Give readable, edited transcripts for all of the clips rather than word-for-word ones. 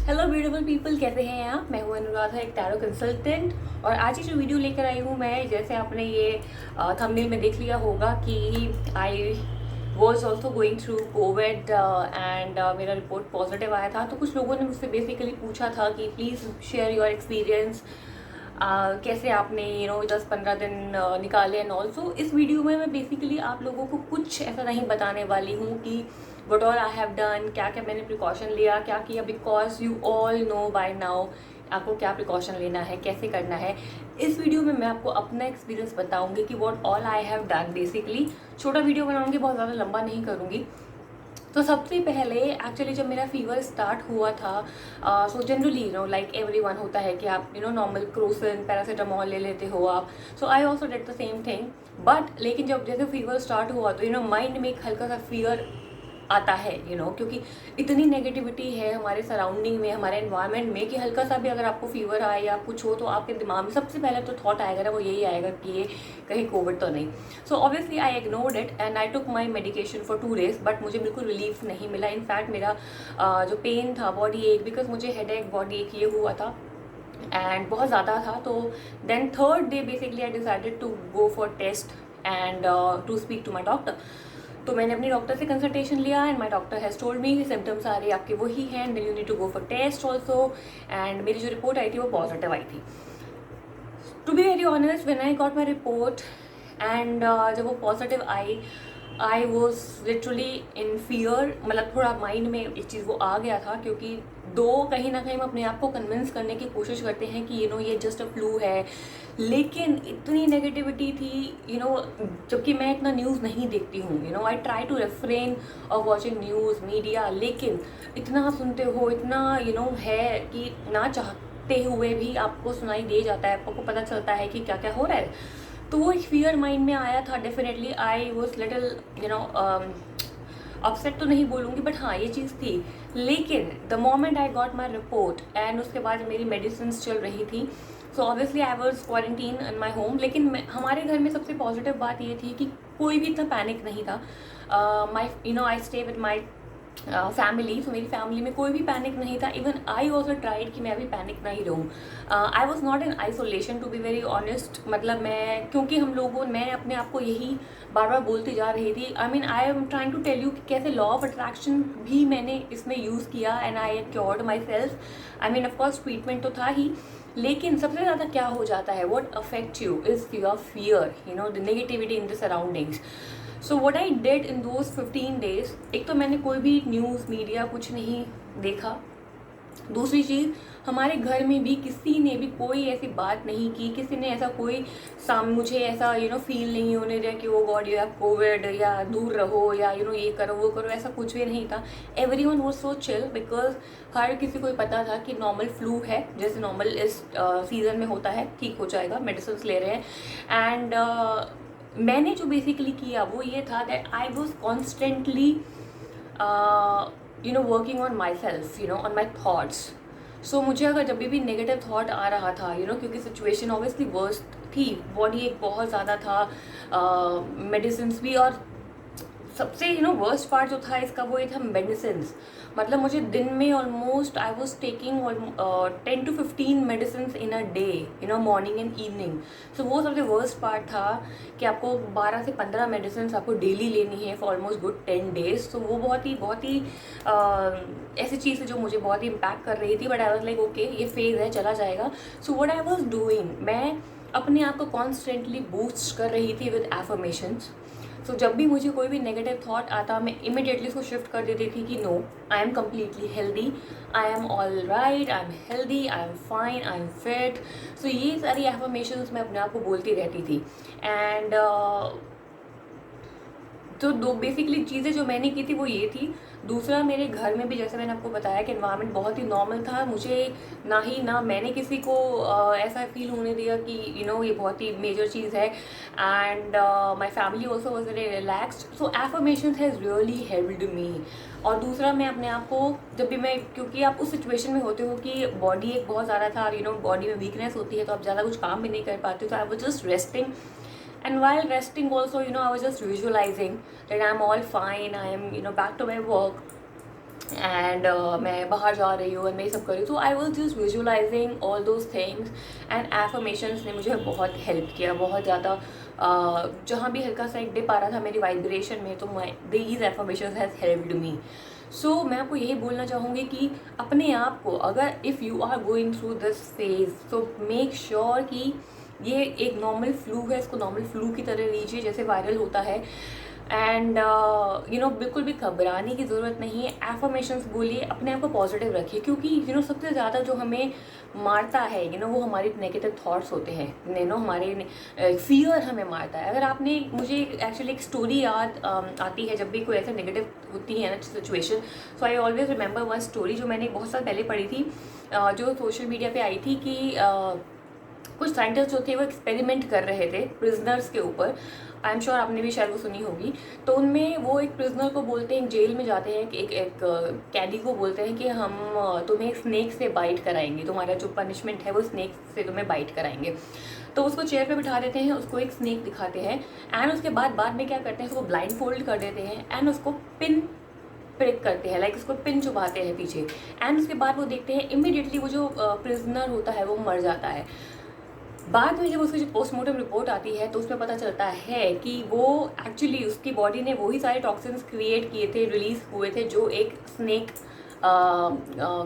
Hello beautiful people, कैसे हैं आप। मैं हूं अनुराधा, एक टैरो कंसल्टेंट। और आज की जो वीडियो लेकर आई हूं मैं, जैसे आपने ये थंबनेल में देख लिया होगा कि I was also going through Covid and मेरा रिपोर्ट पॉजिटिव आया था। तो कुछ लोगों ने मुझसे बेसिकली पूछा था कि प्लीज़ शेयर योर एक्सपीरियंस, कैसे आपने 10-15 दिन निकाले। एंड ऑल्सो इस वीडियो में मैं बेसिकली आप लोगों को कुछ ऐसा नहीं बताने वाली हूँ कि what all I have done, क्या क्या मैंने प्रिकॉशन लिया, क्या किया, because you all know by now आपको क्या प्रिकॉशन लेना है, कैसे करना है। इस वीडियो में मैं आपको अपना एक्सपीरियंस बताऊंगी कि what all I have done. Basically छोटा वीडियो बनाऊंगी, बहुत ज़्यादा लंबा नहीं करूँगी। तो सबसे पहले एक्चुअली जब मेरा फीवर स्टार्ट हुआ था, so generally like every one होता है कि आप नॉर्मल क्रोसिन पैरासीटामॉल ले लेते हो आप। So I also did the same thing. But लेकिन जब जैसे फीवर स्टार्ट हुआ तो माइंड में एक हल्का सा फियर आता है, क्योंकि इतनी नेगेटिविटी है हमारे सराउंडिंग में, हमारे एनवायरनमेंट में, कि हल्का सा भी अगर आपको फीवर आए या कुछ हो तो आपके दिमाग में सबसे पहले तो थॉट आएगा ना, वो यही आएगा कि ये कहीं कोविड तो नहीं। So obviously I ignored it and I took my medication for 2 days, but मुझे बिल्कुल रिलीफ नहीं मिला। इनफैक्ट मेरा जो पेन था, बॉडी एक, बिकॉज मुझे हेड एक, बॉडी एक ये हुआ था एंड बहुत ज़्यादा था। तो then third day basically I decided to go for test and to speak to my doctor. तो मैंने अपनी डॉक्टर से कंसल्टेशन लिया and my doctor has told me symptoms सारे आपके वही हैं, then you need to go for test also. And मेरी जो रिपोर्ट आई थी वो पॉजिटिव आई थी। To be very honest, when I got my report and जब वो positive I was literally in fear. मतलब थोड़ा माइंड में एक चीज़ वो आ गया था, क्योंकि कहीं ना कहीं हम अपने आप को कन्विंस करने की कोशिश करते हैं कि ये जस्ट अ फ्लू है, लेकिन इतनी नेगेटिविटी थी, जबकि मैं इतना न्यूज़ नहीं देखती हूँ। I try to refrain of watching news media, लेकिन इतना सुनते हो, इतना है कि ना चाहते हुए भी आपको सुनाई दे जाता है, आपको पता चलता है कि क्या क्या हो रहा है। तो वो एक फियर माइंड में आया था। Definitely I was little upset तो नहीं बोलूँगी, बट हाँ ये चीज़ थी। लेकिन the moment I got my report and उसके बाद मेरी मेडिसिन चल रही थी, so obviously I was quarantine in my home. लेकिन हमारे घर में सबसे पॉजिटिव बात ये थी कि कोई भी इतना पैनिक नहीं था। I stay with my family, तो मेरी फैमिली में कोई भी पैनिक नहीं था। इवन आई ऑल्सो ट्राइड कि मैं अभी पैनिक नहीं रहूँ। I was not in isolation, to be very honest. मतलब क्योंकि मैं अपने आप को यही बार बार बोलती जा रही थी। I am trying to tell you कि कैसे लॉ ऑफ अट्रैक्शन भी मैंने इसमें यूज़ किया and I cured my self. Of course treatment तो था ही, लेकिन सबसे ज़्यादा क्या हो जाता है, what affect you is your fear, the negativity in the surroundings. So what I did in those 15 days, एक तो मैंने कोई भी न्यूज़ मीडिया कुछ नहीं देखा। दूसरी चीज़, हमारे घर में भी किसी ने भी कोई ऐसी बात नहीं की, किसी ने ऐसा कोई मुझे ऐसा फील नहीं होने दिया कि वो गॉड यू हैव कोविड, या दूर रहो, या ये करो वो करो, ऐसा कुछ भी नहीं था। Everyone was so chill, because हर किसी को पता था कि नॉर्मल फ्लू है, जैसे नॉर्मल इस सीज़न में होता है, ठीक हो जाएगा, मेडिसिन ले रहे हैं। एंड मैंने जो बेसिकली किया वो ये था that I was constantly working on my self, on my thoughts. So मुझे अगर जब भी नेगेटिव थाट आ रहा था, क्योंकि सिचुएशन ऑब्वियसली वर्स्ट थी, बॉडी एक बहुत ज़्यादा था, मेडिसिन भी, और सबसे वर्स्ट पार्ट जो था इसका वो ये था मेडिसिन। मतलब मुझे दिन में almost I was taking 10 to 15 medicine in a day, morning and evening. So वो सबसे वर्स्ट पार्ट था कि आपको 12 से 15 मेडिसिन आपको डेली लेनी है फॉर ऑलमोस्ट गुड 10 days। तो वो बहुत ही ऐसी चीज़ है जो मुझे बहुत ही इम्पैक्ट कर रही थी। But I was like okay, ये फेज़ है, चला जाएगा। So what I was doing, मैं अपने आप को कॉन्स्टेंटली बूस्ट कर रही थी विद एफर्मेशंस। सो जब भी मुझे कोई भी नेगेटिव थॉट आता, मैं इमिडिएटली उसको शिफ्ट कर देती थी कि no, I am completely healthy, I am all right, I am healthy, I am fine, I am fit. So ये सारी एफर्मेशंस मैं अपने आप को बोलती रहती थी। एंड तो दो बेसिकली चीज़ें जो मैंने की थी वो ये थी। दूसरा, मेरे घर में भी जैसे मैंने आपको बताया कि एनवायरनमेंट बहुत ही नॉर्मल था। मुझे ना मैंने किसी को ऐसा फील होने दिया कि ये बहुत ही मेजर चीज़ है। And my family also was very relaxed. So affirmation has really helped me. और दूसरा, मैं अपने आप को जब भी क्योंकि आप उस सिचुएशन में होते हो कि बॉडी एक बहुत ज़्यादा था, बॉडी में वीकनेस होती है, तो आप ज़्यादा कुछ काम भी नहीं कर पाते। तो I was just resting, and while resting also, I was just visualizing that I'm all fine, I am back to my work, and मैं बाहर जा रही हूँ एंड मैं ये सब कर रही हूँ, तो I was just visualising all those things and affirmations ने मुझे बहुत हेल्प किया, बहुत ज़्यादा। जहाँ भी हल्का सा एक डिप आ रहा था मेरी वाइब्रेशन में, तो these affirmations has helped me. So मैं आपको यही बोलना चाहूँगी कि अपने आप को, अगर if you are going through this phase, so make sure कि ये एक नॉर्मल फ्लू है, इसको नॉर्मल फ्लू की तरह लीजिए जैसे वायरल होता है। एंड बिल्कुल भी घबराने की ज़रूरत नहीं है। एफर्मेशंस बोलिए, अपने आप को पॉजिटिव रखिए, क्योंकि सबसे ज़्यादा जो हमें मारता है वो हमारे नेगेटिव थॉट्स होते हैं, हमारे फियर हमें मारता है। अगर आपने, मुझे एक्चुअली एक स्टोरी याद आती है जब भी कोई ऐसे नेगेटिव होती है ना situation, so I always remember one story जो मैंने बहुत साल पहले पढ़ी थी, जो सोशल मीडिया पे आई थी कि कुछ साइंटिस्ट जो थे वो एक्सपेरिमेंट कर रहे थे प्रिजनर्स के ऊपर। आई एम श्योर आपने भी शायद वो सुनी होगी। तो उनमें वो एक प्रिजनर को बोलते हैं, जेल में जाते हैं, एक कैदी को बोलते हैं कि हम तुम्हें स्नेक से बाइट कराएंगे, तुम्हारा जो पनिशमेंट है वो स्नेक से तुम्हें बाइट कराएंगे। तो उसको चेयर पे बिठा देते हैं, उसको एक स्नेक दिखाते हैं एंड उसके बाद में क्या करते हैं, उसको ब्लाइंड फोल्ड कर देते हैं एंड उसको पिन प्रिक करते हैं, लाइक उसको पिन चुभाते हैं पीछे। एंड उसके बाद वो देखते हैं इमीडिएटली वो जो प्रिजनर होता है वो मर जाता है। बाद में जब उसकी जो पोस्टमार्टम रिपोर्ट आती है तो उसमें पता चलता है कि वो एक्चुअली उसकी बॉडी ने वही सारे टॉक्सिन्स क्रिएट किए थे, रिलीज हुए थे, जो एक स्नेक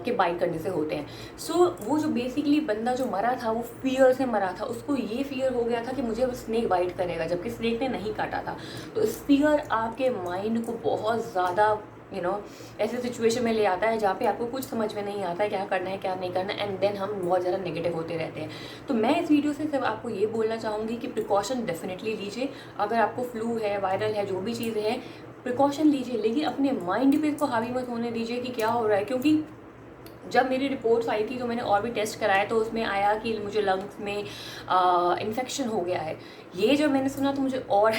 के बाइट करने से होते हैं। सो वो जो बेसिकली बंदा जो मरा था वो फियर से मरा था, उसको ये फियर हो गया था कि मुझे वो स्नेक बाइट करेगा, जबकि स्नेक ने नहीं काटा था। तो इस फियर आपके माइंड को बहुत ज़्यादा ऐसे सिचुएशन में ले आता है जहाँ पे आपको कुछ समझ में नहीं आता है क्या करना है क्या नहीं करना, एंड देन हम बहुत ज़्यादा नेगेटिव होते रहते हैं। तो मैं इस वीडियो से सिर्फ आपको ये बोलना चाहूँगी कि प्रिकॉशन डेफिनेटली लीजिए। अगर आपको फ्लू है, वायरल है, जो भी चीज़ें हैं, प्रिकॉशन लीजिए, लेकिन अपने माइंड पे इसको हावी मत होने दीजिए कि क्या हो रहा है। क्योंकि जब मेरी रिपोर्ट्स आई थी तो मैंने और भी टेस्ट कराया, तो उसमें आया कि मुझे लंग्स में इन्फेक्शन हो गया है। ये जब मैंने सुना तो मुझे और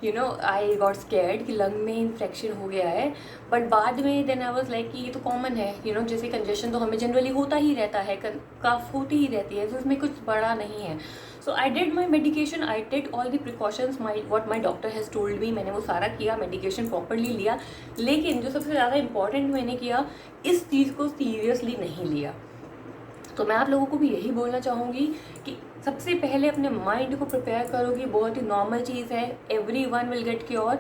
आई गॉट स्कैर्ड कि लंग में इन्फेक्शन हो गया है। बट बाद में देन आई वाज लाइक कि ये तो कॉमन है, जैसे कंजेशन तो हमें जनरली होता ही रहता है, कफ होती ही रहती है, तो इसमें कुछ बड़ा नहीं है। So I did my medication, I take all the precautions what my doctor has told me, मैंने वो सारा किया, मेडिकेशन प्रॉपरली लिया। लेकिन जो सबसे ज़्यादा इंपॉर्टेंट मैंने किया, इस चीज़ को सीरियसली नहीं लिया। तो मैं आप लोगों को भी यही बोलना चाहूँगी कि सबसे पहले अपने माइंड को प्रिपेयर करो कि बहुत ही नॉर्मल चीज़ है, एवरीवन विल गेट क्योर।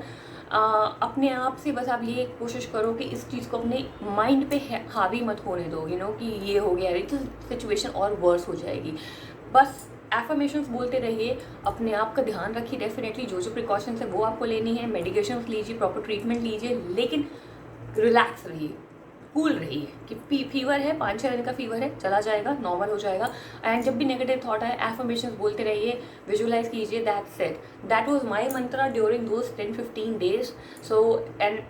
अपने आप से बस आप ये कोशिश करो कि इस चीज़ को अपने माइंड पे हावी मत होने दो, कि ये हो गया है, तो सिचुएशन और वर्स हो जाएगी। बस एफर्मेशंस बोलते रहिए, अपने आप का ध्यान रखिए। डेफिनेटली जो प्रिकॉशंस है वो आपको लेनी है, मेडिकेशंस लीजिए, प्रॉपर ट्रीटमेंट लीजिए, लेकिन रिलैक्स रहिए, कूल रहिए कि फीवर है, 5-6 दिन का फीवर है, चला जाएगा, नॉर्मल हो जाएगा। एंड जब भी नेगेटिव थॉट आए, एफर्मेशंस बोलते रहिए, विजुअलाइज कीजिए, that's it. That was my Mantra during those 10-15 days. So and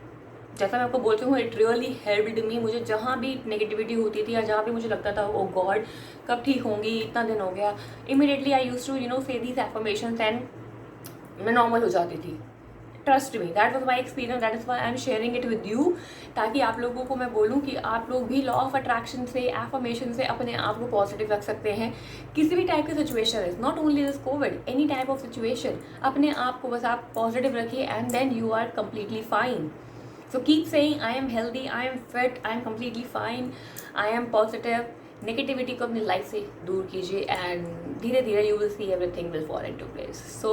जैसा मैं आपको बोलती हूँ, इट रियली हेल्प्ड मी। मुझे जहाँ भी नेगेटिविटी होती थी या जहाँ भी मुझे लगता था ओ गॉड कब ठीक होंगी, इतना दिन हो गया, इमीडिएटली आई यूज्ड टू से दीज एफर्मेशंस एंड मैं नॉर्मल हो जाती थी। Trust me, that was my experience, that is why I am sharing it with you, ताकि आप लोगों को मैं बोलूँ कि आप लोग भी लॉ ऑफ अट्रैक्शन से, एफर्मेशन से अपने आप को पॉजिटिव रख सकते हैं। किसी भी टाइप की situation is, not only this Covid, any type of situation, अपने आप को बस आप पॉजिटिव रखिए and then you are completely fine. So keep saying I am healthy, I am fit, I am completely fine, I am positive. Negativity को अपनी life से दूर कीजिए एंड धीरे धीरे you will see everything will fall into place. So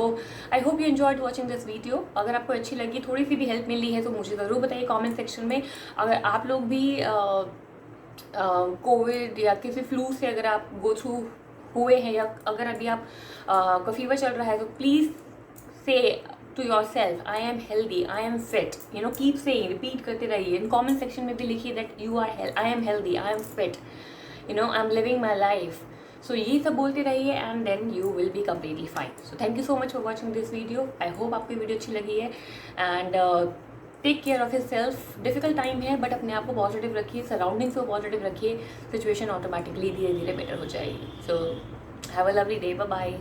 I hope you enjoyed watching this video. अगर आपको अच्छी लगी, थोड़ी सी भी हेल्प मिली है तो मुझे ज़रूर बताइए कमेंट सेक्शन में। अगर आप लोग भी कोविड या किसी फ्लू से अगर आप गो थ्रू हुए हैं, या अगर अभी आप का फीवर चल रहा है, तो प्लीज़ से to yourself, I am healthy, I am fit, keep saying, repeat करते रहिए। in comment section में भी लिखिए that you are I am healthy, I am fit, I'm living my life। so ये सब बोलते रहिए and then you will be completely fine। so thank you so much for watching this video। I hope आपको video अच्छी लगी है and take care of yourself. Difficult time है but अपने आप को पॉजिटिव रखिए, सराउंडिंग्स को पॉजिटिव रखिए, सिचुएशन ऑटोमेटिकली धीरे धीरे बेटर हो जाएगी। So have a lovely day, bye bye.